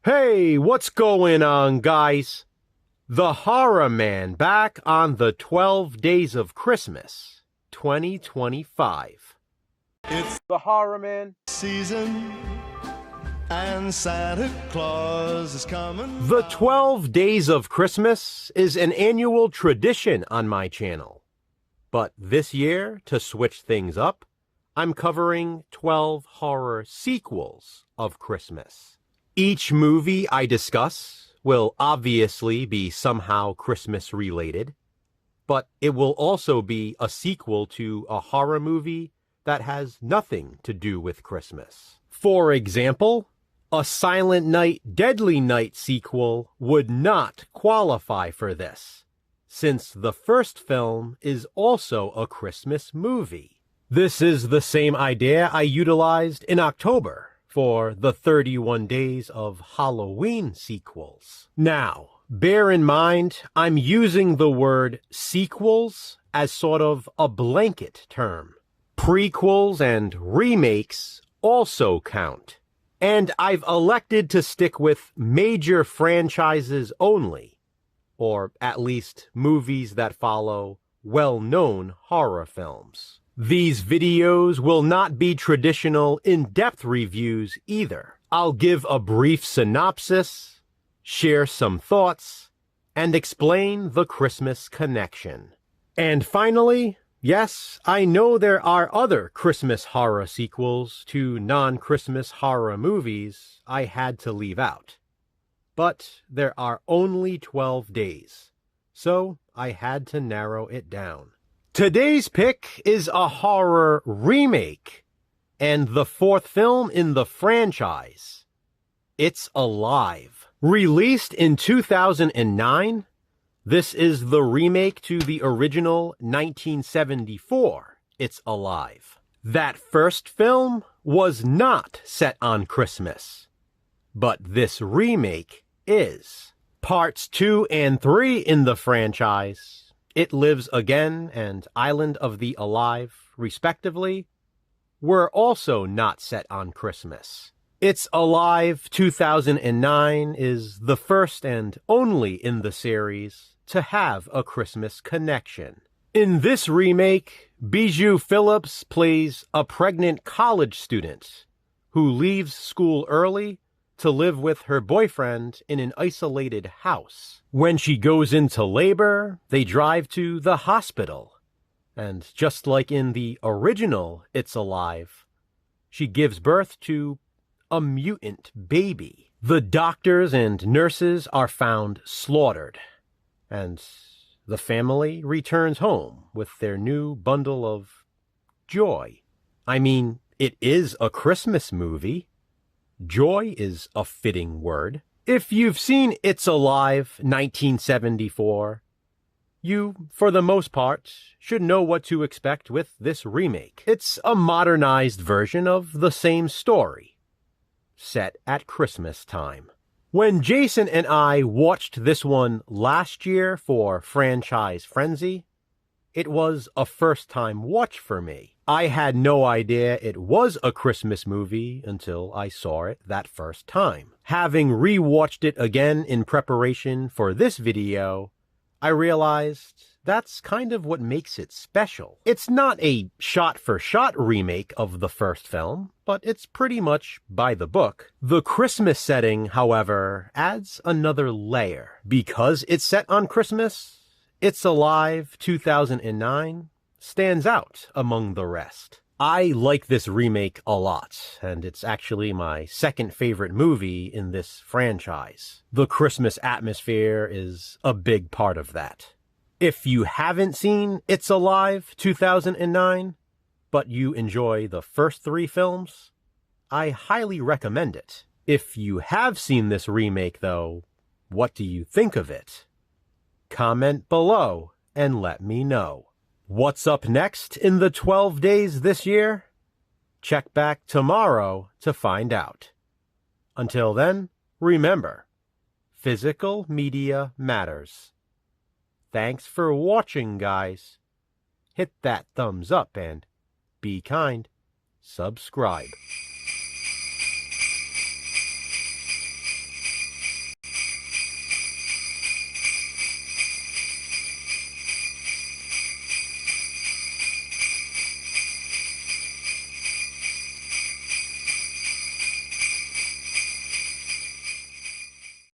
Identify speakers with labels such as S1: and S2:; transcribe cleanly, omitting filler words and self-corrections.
S1: Hey, what's going on, guys? The Horror Man back on the 12 Days of Christmas, 2025.
S2: It's
S1: the Horror Man
S2: season, and Santa Claus is coming.
S1: The 12 Days of Christmas is an annual tradition on my channel. But this year, to switch things up, I'm covering 12 horror sequels of Christmas. Each movie I discuss will obviously be somehow Christmas related, but it will also be a sequel to a horror movie that has nothing to do with Christmas. For example, a Silent Night, Deadly Night sequel would not qualify for this, since the first film is also a Christmas movie. This is the same idea I utilized in October for the 31 Days of Halloween sequels. Now, bear in mind, I'm using the word sequels as sort of a blanket term. Prequels and remakes also count. And I've elected to stick with major franchises only, or at least movies that follow well-known horror films. These videos will not be traditional in-depth reviews either. I'll give a brief synopsis, share some thoughts, and explain the Christmas connection. And finally, yes, I know there are other Christmas horror sequels to non-Christmas horror movies I had to leave out. But there are only 12 days, so I had to narrow it down. Today's pick is a horror remake, and the fourth film in the franchise. It's Alive. Released in 2009, this is the remake to the original 1974 It's Alive. That first film was not set on Christmas, but this remake is. Parts 2 and 3 in the franchise, It Lives Again and Island of the Alive, respectively, were also not set on Christmas. It's Alive 2009 is the first and only in the series to have a Christmas connection. In this remake, Bijou Phillips plays a pregnant college student who leaves school early to live with her boyfriend in an isolated house. When she goes into labor, they drive to the hospital. And just like in the original It's Alive, she gives birth to a mutant baby. The doctors and nurses are found slaughtered, and the family returns home with their new bundle of joy. I mean, it is a Christmas movie. Joy is a fitting word. If you've seen It's Alive 1974, you, for the most part, should know what to expect with this remake. It's a modernized version of the same story, set at Christmas time. When Jason and I watched this one last year for Franchise Frenzy, it was a first-time watch for me. I had no idea it was a Christmas movie until I saw it that first time. Having re-watched it again in preparation for this video, I realized that's kind of what makes it special. It's not a shot-for-shot remake of the first film, but it's pretty much by the book. The Christmas setting, however, adds another layer. Because it's set on Christmas, It's Alive 2009 stands out among the rest. I like this remake a lot, and it's actually my second favorite movie in this franchise. The Christmas atmosphere is a big part of that. If you haven't seen It's Alive 2009, but you enjoy the first three films, I highly recommend it. If you have seen this remake, though, what do you think of it? Comment below and let me know. What's up next in the 12 days this year? Check back tomorrow to find out. Until then, remember, physical media matters. Thanks for watching, guys. Hit that thumbs up and be kind. Subscribe.